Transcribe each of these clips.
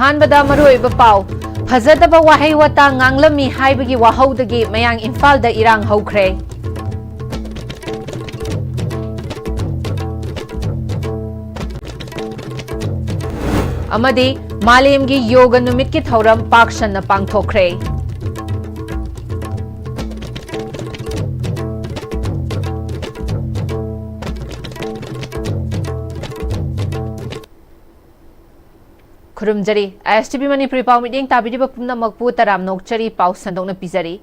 ꯑꯍꯥꯟꯕꯗ ꯃꯔꯨꯑꯣꯏꯕ ꯄꯥꯎ ꯐꯖꯗꯕ ꯋꯥꯍꯩ ꯋꯥꯇꯥ ꯉꯥꯡꯂꯝꯃꯤ ꯍꯥꯏꯕꯒꯤ ꯋꯥꯍꯧꯗꯒꯤ ꯃꯌꯥꯡ ꯏꯝꯐꯥꯜꯗ ꯏꯔꯥꯡ ꯍꯧꯈ꯭ꯔꯦ꯫ ꯑꯃꯗꯤ ꯃꯥꯂꯦꯝꯒꯤ ꯌꯣꯒ ꯅꯨꯃꯤꯠꯀꯤ ꯊꯧꯔꯝ ꯄꯥꯛ ꯁꯟꯅ ꯄꯥꯡꯊꯣꯛꯈ꯭ꯔꯦ꯫ खुरुमजरी ISTV मणिपुरी पाव मिटिंग ताबिरिबा पुनमकपु तराम नोकचरी पाव संदोकना पिजरी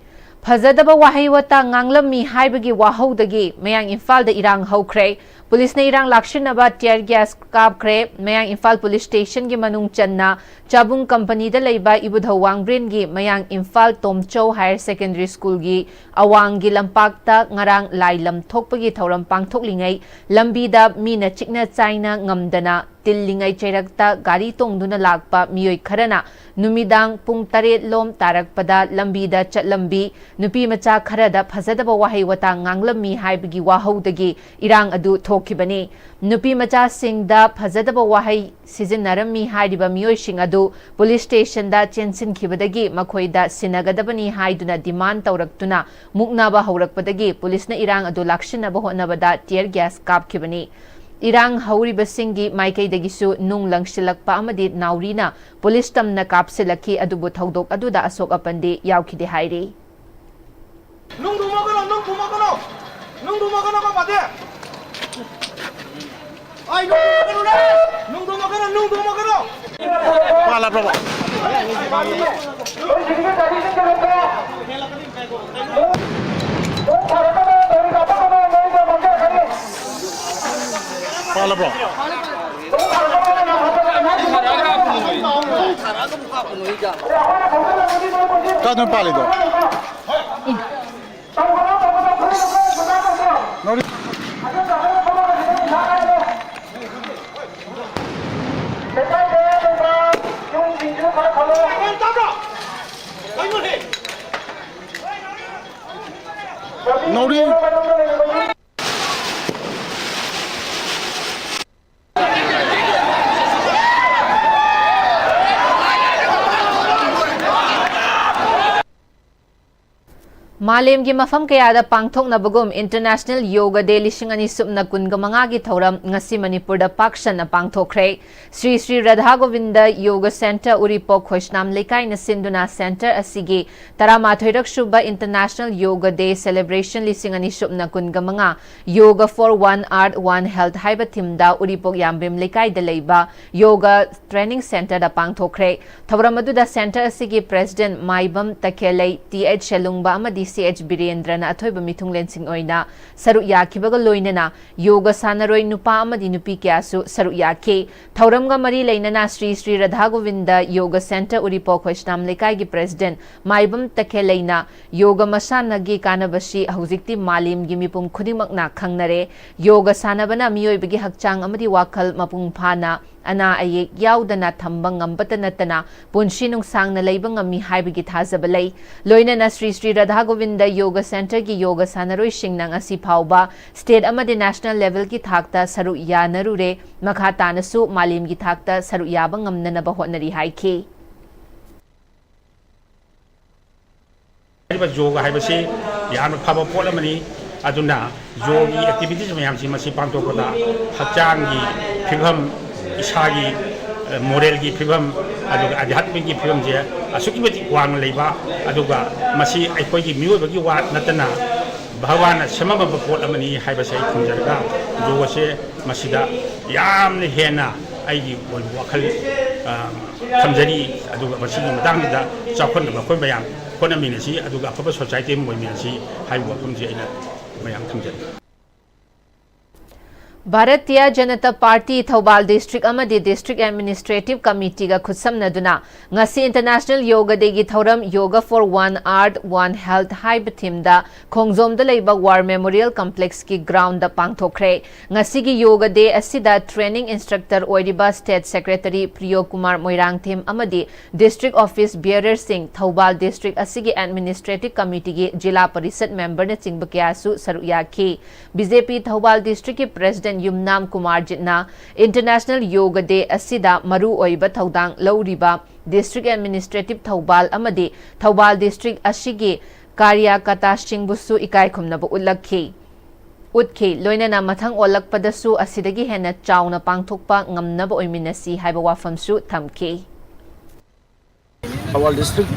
फजदब वाहै वता nganglami हाइबगी वाहौदगी मयांग इम्फालदा इरांग हौख्रे पुलिस ने इरांग लाक्षिनबा tier gas कापख्रे मयांग Imphal police station की मनुंग चन्ना चाबुंग कंपनी दा लेबा इबुधौ वांग्ब्रेन की मयांग इम्फाल तोमचौ हायर सेकेंडरी स्कूल की अवांग की लंपाकता ngarang लाइलम थोकपगी थौरम पांगथोकलिंगै लंबीदा मीना चिकना चाइना ngamdana तिल्लिंगै चैरकता गाड़ी तोंगदुना लाकपा मियोय खरना नुमिदांग पुंग 8 लोम तारकपदा लंबीदा चटलंबी नुपी मचा खरदा फजदबा वाहै वता nganglami हाइबगी वाहौदगी इरांग अदु थोखिबनी नुपी मचा सिंगदा फजदबा वाहै सिजनरमी हाइदिबा मियोय सिंग अदु पुलिस स्टेशन दा चेंसिनखिबदगी मखोइदा सिनगदबनी हाइदुना डिमांड तौरक्तुना मुकनाबा हौरकपदगी पुलिसना इरांग अदु लाक्षिनबा होनबदा टियर गैस कापखिबनी इरांग हौरिबसिंगी माइकैदगिसु नुंग लंगसिलकपा अमदि नाउरीना पुलिस तमना कापसिलखि अदुबु थौदोक अदुदा अशोक अपंदे याउखिदे हाइरे नुंग दुमगनो का बादे आई नुंग दुमगनो पाला प्रभा पाला bro Kadang pala ito. Nori. मालेम की मफम कयादा पांगथोकनबगुम इंटरनेशनल योगा डे लिसिंग अनि सुबना कुनगमंगा की थौरम ngasi मणिपुरदा पाक्सन पांगथोखरे श्री श्री राधा गोविंद योगा सेंटर उरिपोक खोइसनाम लेकाई न सिंधुना सेंटर असिगी तरामाथोइरक सुबा इंटरनेशनल योगा डे सेलिब्रेशन लिसिंग अनि सुबना कुनगमंगा yoga for one earth one health हाइबा थिमदा उरिपोक यामबिम लेकाई द लेबा योगा ट्रेनिंग सेंटर दा पांगथोखरे थौरम अदुदा सेंटर असिगी president Maibam Takhellei TH शेलुंगबा अमदी CH बिरेंद्रना अथोइबा मिथुंगलेनसिंग ओइना सरुक याखिबगा लोइनना योगा सानरोइ नुपा अमदी नुपी क्यासु सरुक याखे थौरमगा मरी लेनना श्री श्री राधा गोविंद योगा सेंटर उरिपो खोइसनाम लेकाई की प्रेसिडेंट माइबम तखेलैना योगा मसानगी कानबसी हौजिक्ति मालेमगी मिपुम खुदिमकना खंगनरे योगा सानबना मियोइबगी हक्चांग अमदी वाखल मपुंग फाना अना अये याउदना थंबा ngambata natana punshi nungsangna leiba ngami haibagi thajaba lei loinana Shri Shri Radha Govind yoga centre की योगा सानरोइ सिंगना ngasi phauba स्टेट अमदि नेशनल लेवल की थाकता सरु यानरुरे मखा तानसु मालेम की थाकता सरु याबा ngamnanaba hotnari haiki योगा हाइबसे याम फबा पोलमनी अदुना योगी एक्टिविटीज मयामसि मसि पांतोकदा हचांगी फिभम इसागी मोरल की फिभम अदुगा आध्यात्मिक की फिभम जे असुकी मति वांग लेबा अदुगा मसि अखोई की मियोबगी वा नतना भगवान सेमब पोट अमनी हाइबसे खुंजरगा योगसे मसिदा यामने हेना आइगी वखल थमजरी अदुगा मसिगी मदांगदा चाखन मखोय मयाम कोनमिनसी अदुगा अफबा सोसाइटी मोइमिनसी हाइब वखमजे अइना मयाम थमजरी भारतीय जनता पार्टी थौबाल डिस्ट्रिक्ट अमदी डिस्ट्रिक्ट एडमिनिस्ट्रेटिव कमिटी का खुत्समनदुना ngasi इंटरनेशनल योगा डे की थौरम yoga for one earth one health हाइब थीमदा खोंगजोमदा लेबा वार मेमोरियल कॉम्प्लेक्स की ग्राउंड दा पांगथोखरे ngasi की योगा डे असिदा ट्रेनिंग इंस्ट्रक्टर ओइरिबा स्टेट सेक्रेटरी प्रियो कुमार मोइरांगथेम अमदी district office bearer Singh Thoubal district असिगी एडमिनिस्ट्रेटिव कमिटी की जिला परिषद मेंबर ने चिंग बकियासु सरुयाखी बीजेपी थौबाल डिस्ट्रिक्ट की president President Yumnam Kumarjitna International Yoga Day asida maru oiba thaudang lauriba District Administrative Thoubal amadi Thoubal District asigi Karyakata Singbusu ikai khumnaba ulakhi Utki loinana mathang olakpadasu asidagi hena chawna pangthokpa ngamnaba oiminasi haiba wafamsu thamki Thoubal District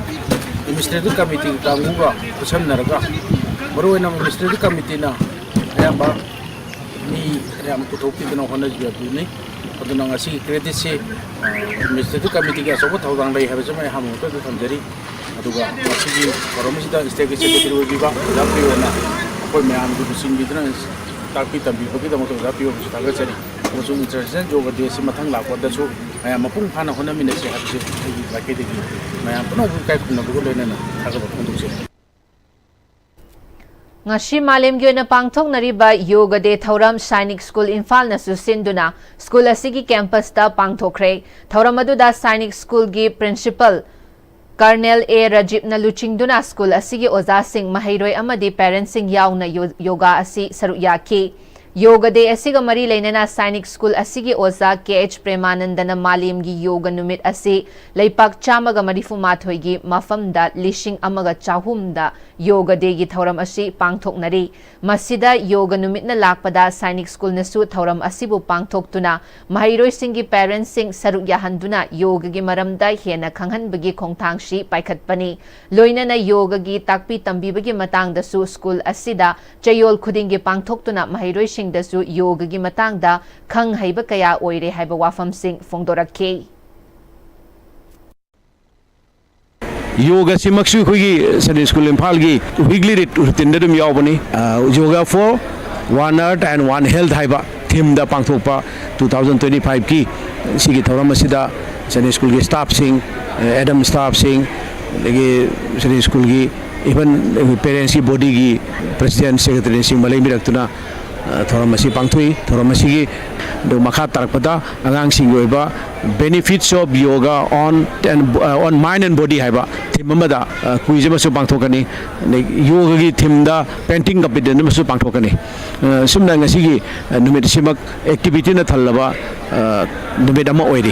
Administrative Committee kanguga kusamnaraga maruena Administrative Committee na ayamba ni ayam putoki dina hona jabuni aduna ngasi credit se Administrative Committee ga sobo thaudang lai habe jama hamu to thamjari aduga ngasi koromsida state secretary obiba dapriona koi mayam du singidna takpi tambi bagi da moto dapriyo taga chari amasung international yoga day se mathang lakwa da su ayam mapung phana hona minase habse lake de mayam puno kai khuna bu loina taga bapung se Ngashi malemgi oina pangthoknariba Yoga Day Thauram Sainik School Imphal na susinduna school asigi campus ta pangthokre Thauram aduda Sainik School gi principal Colonel A Rajib na luchingduna school asigi oza sing mahairoi amadi parents sing yauna yoga asi saruyaki Yoga Day asiga mari lainana Sainik School asigi oza KH Premanandana malemgi yoga numit asi leipak chamaga marifu mathoigi mafamda lishing amaga chahumda Yoga Day gi thauram asi pangthoknari masida yoga numit na lakpada Sainik School nasu thauram asibu pangthoktuna mahairoi singi parents sing saruk yahanduna yoga gi maramda hena khanghanbagi khongthangshi paikhatpani loinana yoga gi takpi tambibagi matangdasu school asida chayol khudingi pangthoktuna mahairoi dasu yoga gi matangda khang haiba kaya oire haiba wafam sing fongdorakhe Yoga simaksu khugi Sunday School Imphal gi weekly routine dum yawbani yoga for one earth and one health haiba theme da pangthokpa 2025 ki sigi thoram asida Sunday School gi staff sing Adam staff sing legi Sunday School gi even parents ki body gi president secretary sing malai miraktuna Thoramasi pangthui Thoramasi gi do makha tarakpada angang singoiba benefits of yoga on mind and body haiba thimamada kuijama su pangthokani yoga gi thimda painting competition su pangthokani sumna ngasi gi numit simak activity na thallaba numit ama oiri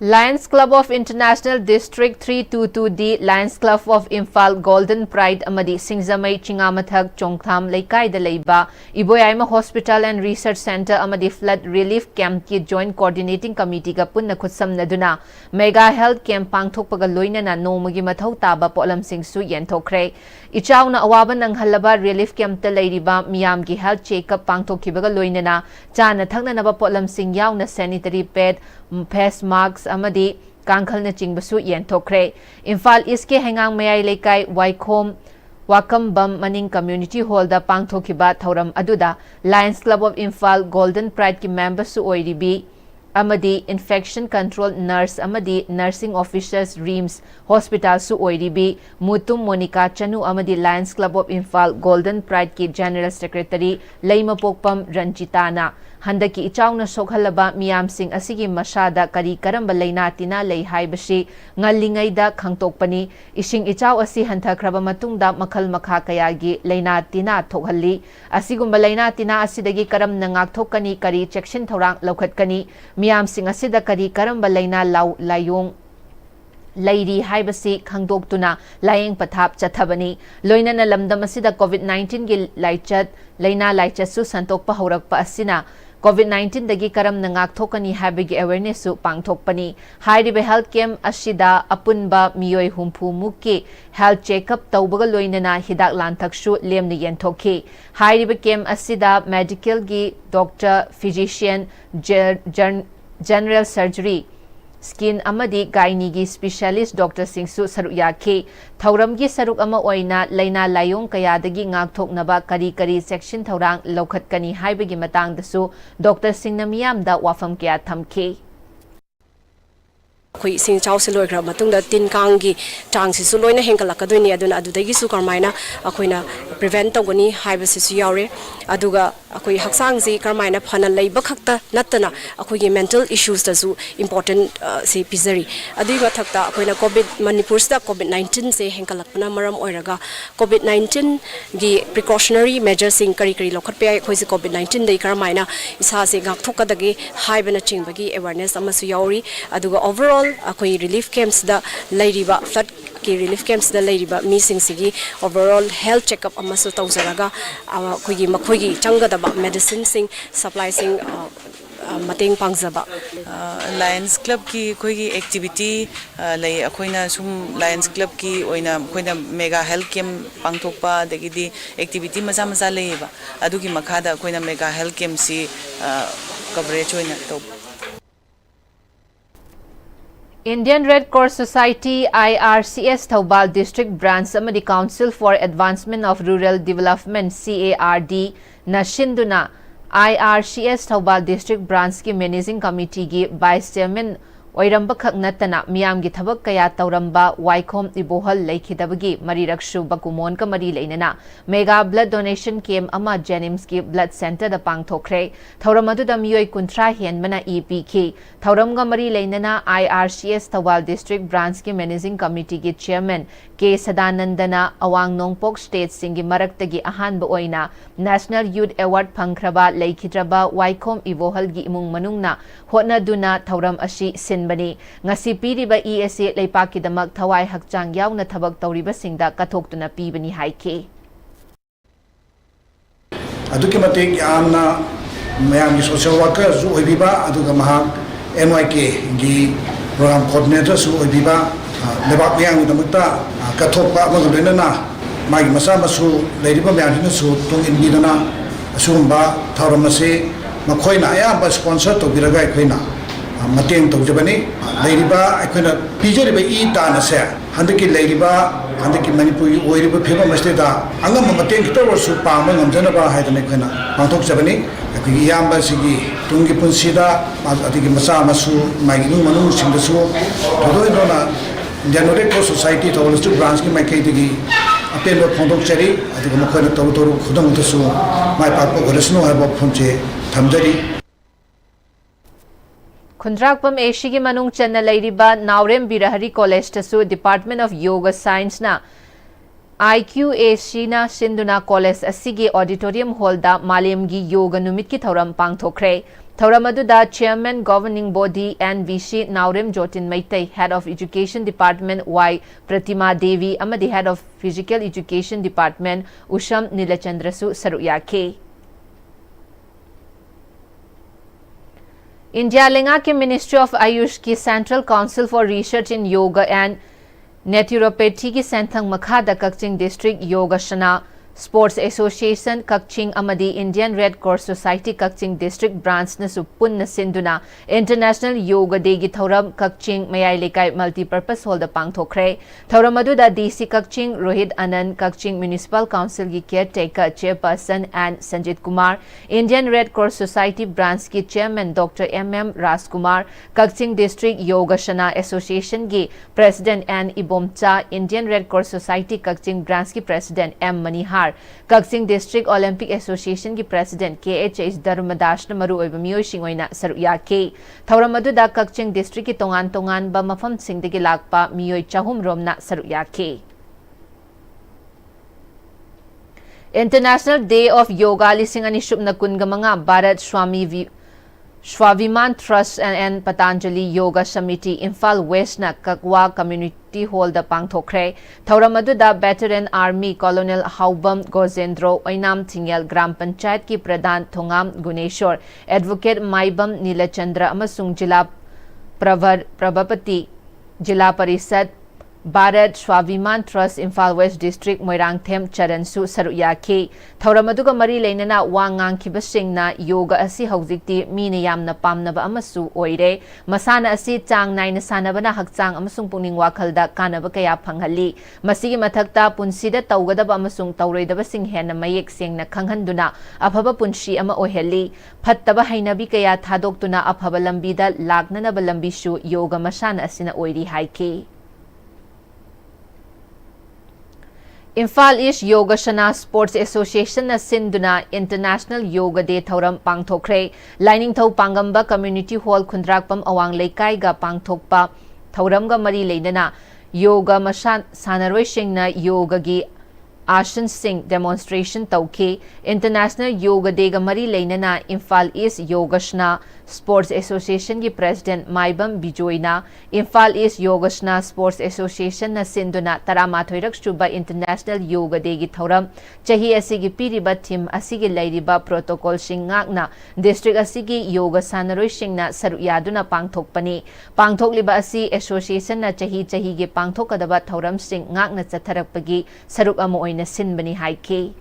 Lions Club of International District 322D Lions Club of Imphal Golden Pride amadi Singzamai Chingamathak Chongtham Laikai da leiba Iboyaima Hospital and Research Center amadi Flood Relief Camp ki Joint Coordinating Committee ga punna khutsamnaduna Mega Health Camp pangthokpaga loinana nomagi mathau taba polam singsu yenthokre Ichawna awaban ang halaba Relief Camp ta leiriba miyam gi health check-up pangthokkibaga loinana chana thakna naba polam sing yawna sanitary pad face masks amadi kangkhal na chingbasu yenthokre Imphal East ke hengang mayai leikai Waikhom Wakambam Maning Community Hall da pangthokiba thauram aduda Lions Club of Imphal Golden Pride ki members su oiribi amadi infection control nurse amadi nursing officers Reams Hospital su oiribi Mutum Monica Chanu amadi Lions Club of Imphal Golden Pride ki General Secretary Leimapokpam Ranjitana handaki ichawna sokhalaba miyam sing asigi masada kari karamba laina tina lei haibashi ngallingai da khangtokpani ising ichaw asi hanthakhraba matungda makhal makha kayagi laina tina thokhalli asigumba laina tina asidagi karam na ngakthokani kari chection thorang lokhatkani miyam sing asida kari karamba laina layong Lady Haibasi Khangdoktuna Laying Pathap Chathabani Loinana Lamdam asida COVID-19 gi laichat laina laichat su santokpa haurakpa asina COVID-19 dagi karam na ngakthokani habigi awareness su pangthokpani hairibe health camp asida apunba miyoi humpu mukki health checkup tawbaga loinana hidak lanthak su lemna yenthokhi hairibe camp asida medical gi doctor physician general surgery Skin amadi gaini gi specialist Dr. Singsu saruk yake thauram gi saruk ama oina laina layong kaya dagi ngakthoknaba kari section thaurang lokhatkani haibagi matang dasu Dr. Singna miyam da wafam kya thamke Koi sing chau siloi gra matung da tin kang gi tang si suloi na hengkala ka doi ni aduna adudagi su karmaina akoina prevent tawgani haibasisu yaure aduga akoi haksang ji karmaina phana leiba khakta natana akoi mental issues da su important se pizari adui mathakta akoina covid manipur sta covid 19 se henkalakna maram oiraga covid 19 gi precautionary measures sing kari kari lokhat pe khoi se covid 19 dei karmaina isa se gak thokadagi haibana chingbagi awareness amasu yauri aduga overall akoi relief camps da leiriba flood ki relief camps da leiriba missing sigi overall health checkup amasu tawzaraga akoigi makhoigi changadaba medicine sing supply sing mateng pangjaba Lions Club ki khoigi activity lay akoina sum Lions Club ki oina khoina mega health camp pangthokpa degidi activity maja maja leyba adugi makhada akoina mega health camp si coverage oina to Indian Red Cross Society IRCS Thoubal District Branch amadi Council for Advancement of Rural Development CARD Nashinduna IRCS Thoubal District Branch ki Managing Committee ki Vice Chairman oiramba khak natana miyam gi thabak kaya tauramba waikhom ibohal leikhidabagi mariraksu bakumon ka mari leinana mega blood donation camp ama Jenims ki blood center da pangthokre thauram adu da miyoi kunthra hen mana EPK thauram ga mari leinana IRCS Thoubal District Branch ki Managing Committee ki Chairman K Sadanandana awang nongpok state singi maraktagi ahanba oina National Youth Award phangkhraba leikidraba waikhom ibohal gi imung manungna hotna duna thauram ashi bani ngasi piriba ESA leipaki damak thawai hakchang yauna thabak tawriba singda kathoktuna pibani haike aduki matik amna mayam gi social worker zu oibiba aduga mahak NYK gi program coordinator su oibiba lebak yang damakta kathokpa magunena magi masa masu leiriba mayam su tung inbidana asumba thauramase makhoina ayamba sponsor to biraga khoina mateng tawjabani leiriba akhona pijariba I dana se handaki leiriba handaki Manipuri oiriba pheba maste da angam mateng kitor su pama ngamjana ba haidane khona pangthok jabani akhi yamba sigi tungi punsida adigi masa masu magi manu singda su thodoi dona Indian Red Cross Society Thoubal District Branch ki mai kai digi apelo phondok chari adiga makhona tawtoru khudang su mai pakpo goresno haba phonche thamjari Khundrakpam Ashigi Manung Channa Lairiba Naurem Birahari College Tasu Department of Yoga Science na IQAC na Sinduna College Asigi Auditorium Hall da Malemgi Yoga Numit ki thauram pangthokre thauram adu da Chairman Governing Body NVC Naurem Jotin Maitai Head of Education Department Y Pratima Devi amadi Head of Physical Education Department Usham Nilachandrasu Saruyake India Lenga ke Ministry of Ayush ki Central Council for Research in Yoga and Naturopathy ki Senthang Makhada Kakching District Yoga Shana Sports Association Kakching amadi Indian Red Cross Society Kakching District Branch na punna sinduna International Yoga Day gi thauram Kakching Mayai Lekai Multipurpose Hall da pangthokre thauram adu da DC Kakching Rohit Anand Kakching Municipal Council gi caretaker chairperson and Sanjit Kumar Indian Red Cross Society Branch ki Chairman Dr. MM Rajkumar Kakching District Yoga Shana Association gi President and Ibomcha Indian Red Cross Society Kakching Branch ki President M Manihar Kakching District Olympic Association ki President KHH Dharmadas na maru oiba miyoy singoy na saruyake thauram adu da Kakching District ki tongan ba mafam singdagi lakpa miyoy chahum rom na saruyake International Day of Yoga lising ani na kunga mga Bharat Swaviman Trust and Patanjali Yoga Samiti Imphal West na Kakwa Community Hall da pangthokre thauram adu da Veteran Army Colonel Haubam Gozendro Oinam Thingel Gram Panchayat ki Pradhan Thongam Guneshwar Advocate Maibam Nilachandra amasung Jila Prabhapati Jila Parisad Bharat Swaviman Trust Imphal West District Moirang Them Charansu Saruyake thauram aduga mari leinana wangang khibasingna yoga asi haujikti mine yamna pamnaba amasu oire masana asi chang naina sanabana hakchang amasung pungning wakhalda kanaba kaya phanghalli masigi mathakta punsida tawgadaba amasung tawroidaba sing hena mayek sengna khanghanduna afaba punshi ama ohelli phattaba hainabi kaya thadoktuna afaba lambida lagnanaba lambishu yoga masana asina oiri haike Imphal East Yogasana Sports Association na sinduna International Yoga Day thauram pangthokre. Lining thau pangamba Community Hall Khundrakpam Awang Laikai ga pangthokpa thauram ga mari leidana yoga masan sanaroi singna yoga gi Ashan Singh demonstration tauke. International Yoga Day ga mari leinana Imphal East Yogasana Sports Association ki President Maibam Bijoyna Imphal East Yogasana Sports Association na sinduna Taramatoirak Suba International Yoga Day gi thauram chahi asigi piriba theme asigi lairiba protocol singakna district asigi yoga sanaroi singna saru yaduna pangthokpani pangthokliba asi association na chahi gi pangthokadaba thauram sing ngakna chatharakpagi saruk amo na sinbani haike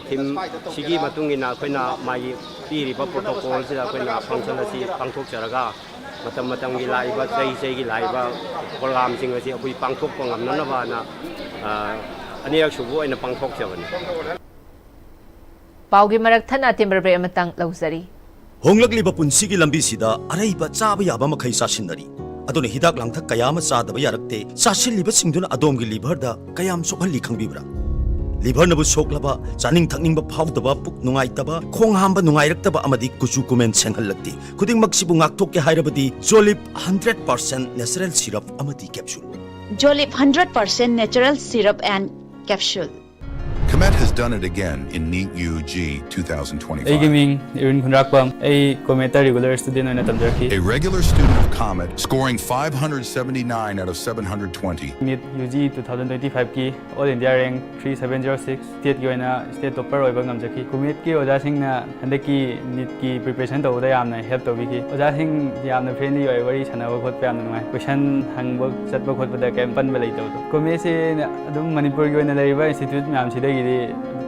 team sigi matungina koina mai piriba protocol sila koina function asi pangthok charaga matam gi laiba sei gi laiba program sing asi apui pangthok ko ngamna na bana anirak subu ina pangthok chabani paugi marak thana timbre amatang lausari honglakliba punsigi lambi sida araiba chaba yaba makhai sasinari adone hidak langthak kayama sadaba yarakte sasilliba singduna adomgi liver da kayam sokhalli khangbibra liver nabu soklaba chaning thakningba phawdaba puk nungaitaba khong hamba nungairaktaba amadi kuchu kumen senghallakti khuding maksibu ngakthok ke hairabadi jolip 100% natural syrup amadi capsule jolip 100% natural syrup and capsule Comet has done it again in NEET UG 2025. A regular student of Comet scoring 579 out of 720. NEET UG 2025 ki All India rank 3706 state ki oina state topper oiba ngamjaki Comet ki oja sing na handaki NEET ki preparation to da yamna help to biki oja sing yamna friendly oi wari sanawa khot pa yamna ngai question hangba chatba khot da kem pan ba lai to Comet se adum Manipur ki oina laiba institute myam sidai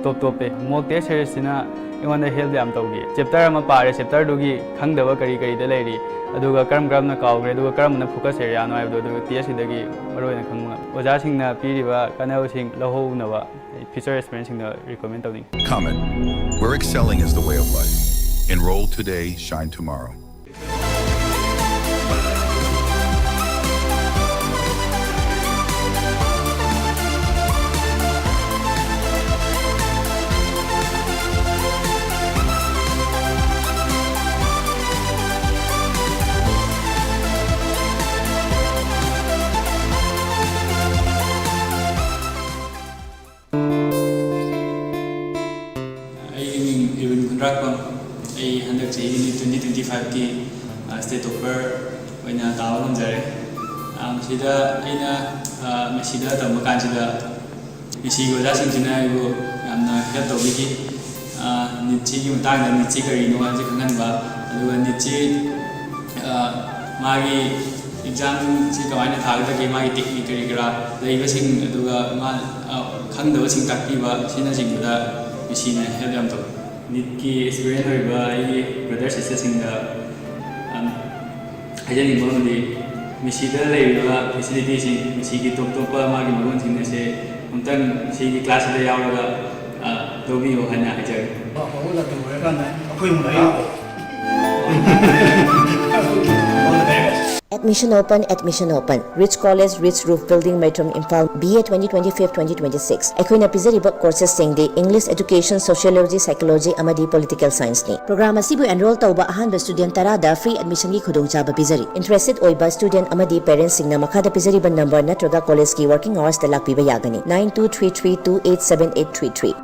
top pe mock test series na ingona help yam tawgi chapter ama pare chapter dugi khangdaba kari da lairi aduga karam na kawgre aduga karam na focus area no aibu aduga test dagi maroi na khangma oja sing na piriba kanau sing lahu nawa future experience sing na recommend tawni Comet, where excelling is the way of life. Enroll today, shine tomorrow. I handle 2025 ki state topper oina tawa ngamjare sida aina mesida tamma kanjida misi goja singina ibu yamna help tawbiki nichi ki matang na nichi kari no aji khanganba aduga nichi magi exam si kawaina thagda ke magi technique kari kara leiba sing aduga ma khangdaba sing takpiba sina singda misi na help yam taw NEET ki experience hoiba ai brother sister singda hajani mongdi misida leiba facility sing misi ki top magi magon sing se untang si ki class da yawaga dobi ho hana hajari wala to kan akoi mo lai Admission open. Rich College, Rich Roof Building, Metrum Imphal, BA 2025-2026. Akoina pizariba courses singdi English Education, Sociology, Psychology, amadi Political Science ni. Program asibu enroll tauba ahanba student tarada free admission ki khudongchaba pizari. Interested oiba student amadi parents singna makhada pizariba number natraga college ki working hours da lakpiba yagani 9233287833.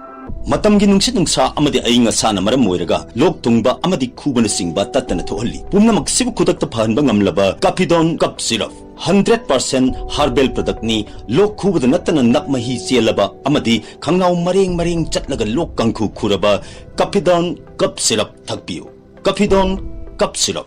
matamgi nungsit nungsa amadi ainga sana maram moiraga lok tungba amadi khubana singba tatana thohalli pumnamak sibu khudakta phanba ngamlaba Capidon cup syrup 100% herbal product ni lok khubada natana nakmahi chelaba amadi khangnau mareng chatlaga lok kangkhu khuraba Capidon cup syrup thakpiu Capidon cup syrup.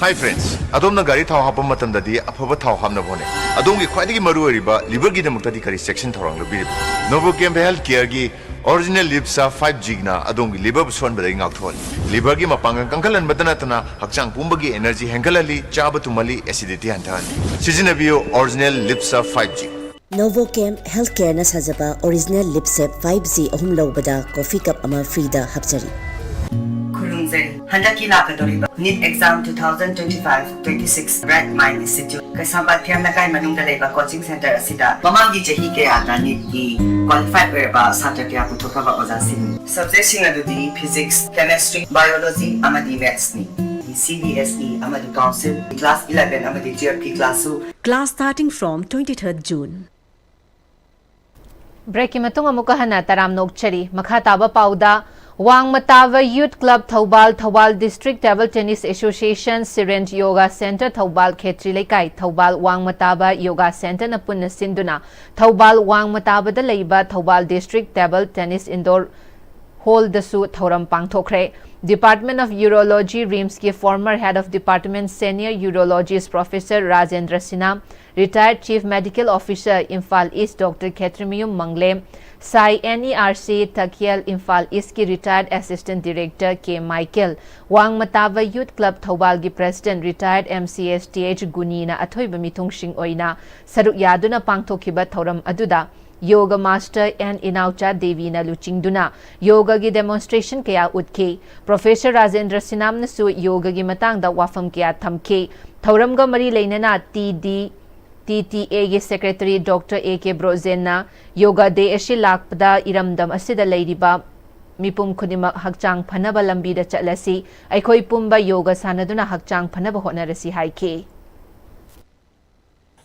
Hi friends, adom na gari thau hapam matam dadi aphaba thau hamna bone adom gi khwaidi gi maru riba liver gi namukta di kari section thorang lo biri Novochem health care gi original lipsa 5G na adom gi liver son badai ngak thol liver gi mapang kangkalan badana tana hakchang pumba gi energy hengalali chaba tumali acidity hantan season bio original lipsa 5G Novochem Healthcare na sajaba original lipsa 5G ahum lobada coffee cup ama free da hapchari Handaki lakadoriba NEET exam 2025-26 Bright Mind Institute Kasambat Nakai Manungda Leba Coaching Center Asida Mamangi Jahi Kaya NEET ki qualified whereby Santa Kaya Putokaba Ozasin Subject Singadudi Physics, Chemistry, Biology, Amadi Maths ni CBSE Amadi Council Class 11 Amadi GRP Class 2 Class starting from 23rd June. Break matung amukahana taram nokchari makhataba pauda Wang Matava Youth Club Thobal District Table Tennis Association Sirent Yoga Center Thobal Khetri Lekai Thobal Wang Mataba Yoga Center na punna sinduna Thobal Wang Mataba da leiba Thobal District Table Tennis Indoor Hall dasu thoram pangthokre Department of Urology RIMS ki former head of department senior urologist Professor Rajendra Sinha retired chief medical officer Imphal East Dr. Khetrimium Mangle Sai NERC Takiel Imphal East ki retired assistant director K Michael Wang Matava Youth Club Thobal gi president retired MCS TH Gunina athoiba mitungsing oina saruk yaduna pangthokiba thoram aduda Yoga Master and Inaucha Devi na luchingduna yoga gi demonstration kaya utke Professor Rajendra Sinha nasu yoga gi matangda wafam kaya thamke thauramga mari leinana TTA gi secretary Dr. AK Brozenna yoga day ashi lakpada iramdam asida leiriba mipum khunimak hakchang phanaba lambi da chatlasi aikhoi pumba yoga sanaduna hakchang phanaba honarasi haike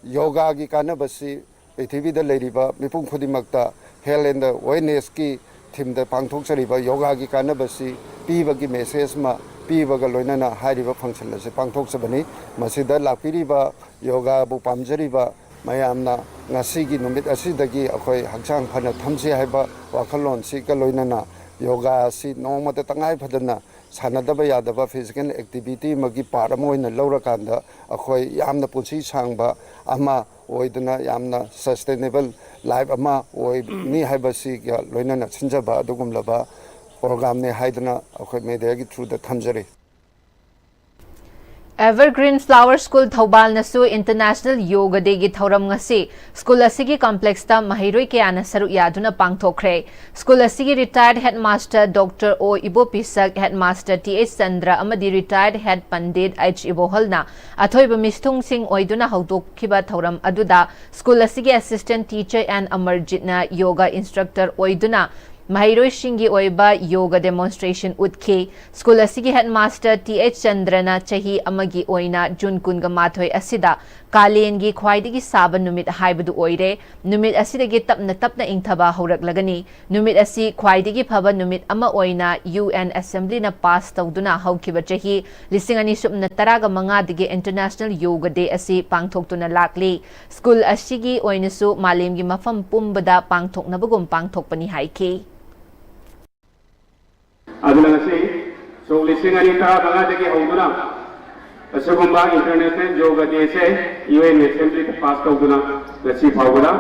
yoga gi kanabasi Pithivida Ladiba, Mipum Kudimakta, Hell and the Awareness ki, Tim the Pangtoksariba, Yoga gi Kanabasi, Piva gi Mesesma, Piva Galoinana, Hadiva function as a Pangtoksabani, Masida Lapiriba, Yoga Bupamjariba, Mayamna, Nasigi Numit Asidagi, Akoi, Hakchang Pana Tamsi Haiba, Wakalon, Sika Loinana, Yoga, Si, Noma the Tangai Padana, Sanadaba Yadaba, physical activity, Magi Paramo in the Laura Kanda, Akoi Yamna Pusi Sangba, Ama. Oidana yamna sustainable life ama oi ni haibasi ga loinana sinjaba adugumlaba program ne haidana akhoi media gi through the thamjari Evergreen Flower School Thobal nasu International Yoga Day gi thoram ngasi school asigi complex ta mahiroi ke ana saru yaduna pangthokre school asigi retired headmaster Dr. O Ibo Pisak headmaster TH Sandra amadi retired head pandit H Iboholna athoiba misthung sing oiduna haudokhiba thoram aduda school asigi assistant teacher and Amarjitna yoga instructor oiduna Mahiroi Shingi Oiba Yoga Demonstration Utke School Asigi Headmaster TH Chandrana Chahi Amagi Oina Jun Kunga Mathoi Asida Kalengi Khwaidigi Saba Numit Haibadu Oire Numit Asidagi Tapna Ingthaba Horaklagani Numit Asi Khwaidigi Phaba Numit Ama Oina UN Assembly na pass tawduna hawkiba chahi lisingani subna taraga manga dige International Yoga Day asi pangthoktuna lakli School Asigi Oinasu Malemgi Mafam Pumbada Pangthoknabagum Pangthokpani haike Adulangasi, so lisingani taraga dige hawduna Asagumba International Yoga Day se UN Assembly to pass tawduna nasi phawda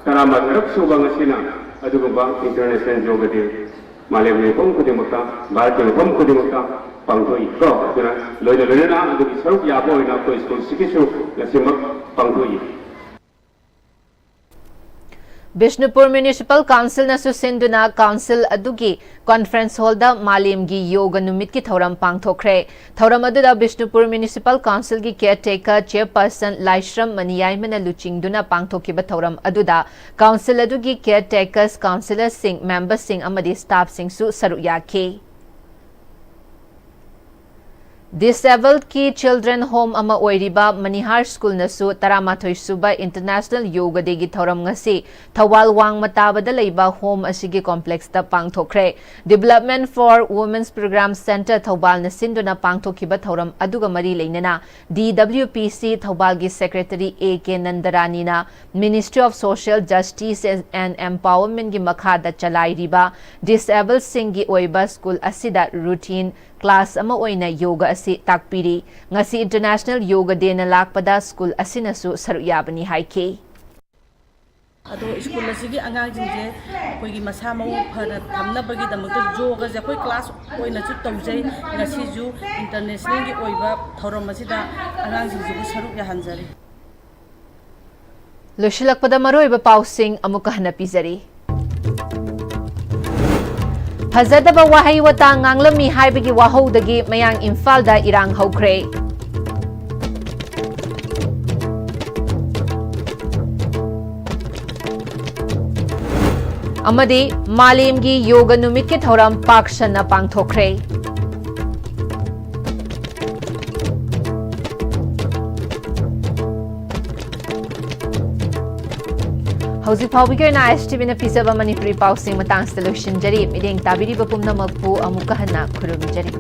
tarama tharap subangasina Adugumba International Yoga Day Malaysia pun kudimakta Bharatiya pun kudimakta pangtoi ko aduna loina adugi saruk yabo ina ko school sikisu nasimak pangtoi Bishnupur Municipal Council na susinduna Council adugi Conference Hall da Malemgi Yoga Numit ki thoram pangthokre thoram aduda Bishnupur Municipal Council ki caretaker chairperson Laishram Maniyaiman luchingduna pangthokiba thoram aduda Council adugi caretakers councillors sing members sing amadi staff sing su saru yakhe Disabled ki children home ama oiriba Manihar School nasu Taramathoi Suba International Yoga Day gi thoram ngasi Thawal Wang Mataba da leiba home asigi complex ta pangthokre Development for Women's Program Center Thawal na sinduna pangthokiba thoram aduga mari leinana DWPC Thawal gi Secretary AK Nandarani na Ministry of Social Justice and Empowerment gi makhada chalai riba Disabled singi oiba school asida routine class ama oina yoga asi takpiri ngasi International Yoga Day na lakpada school asinasu saruyabani haike ado school asigi angang jingje koi gi masa mau phana thamna bagi damakta yoga je koi class oina chu tawjai ngasi ju international gi oiba thoram asida angang jingje bu saruk ya hanjari loshilakpada maroiba pausing amuka hana pizari ꯐꯖꯗꯕ ꯋꯥꯍꯩ ꯋꯥꯇꯥ ꯉꯥꯡꯂꯝꯃꯤ ꯍꯥꯏꯕꯒꯤ ꯋꯥꯍꯧꯗꯒꯤ ꯃꯌꯥꯡ ꯏꯝꯐꯥꯜꯗ ꯏꯔꯥꯡ ꯍꯧꯈ꯭ꯔꯦ꯫ ꯑꯃꯗꯤ ꯃꯥꯂꯦꯝꯒꯤ ꯌꯣꯒ ꯅꯨꯃꯤꯠꯀꯤ ꯊꯧꯔꯝ ꯄꯥꯛ ꯁꯟꯅ ꯄꯥꯡꯊꯣꯛꯈ꯭ꯔꯦ꯫ ꯍꯧꯖꯤꯛ ꯐꯥꯎꯕꯒꯤ ꯑꯣꯏꯅ ISTVꯅ ꯄꯤꯖꯕ ꯃꯅꯤꯄꯨꯔꯤ ꯄꯥꯎꯁꯤꯡ ꯃꯇꯥꯡꯁꯤꯗ ꯂꯣꯏꯁꯤꯟꯖꯔꯤ꯫ ꯃꯤꯠꯌꯦꯡ ꯇꯥꯕꯤꯔꯤꯕ ꯄꯨꯝꯅꯃꯛꯄꯨ ꯑꯃꯨꯛꯀ ꯍꯟꯅ ꯈꯨꯔꯨꯝꯖꯔꯤ꯫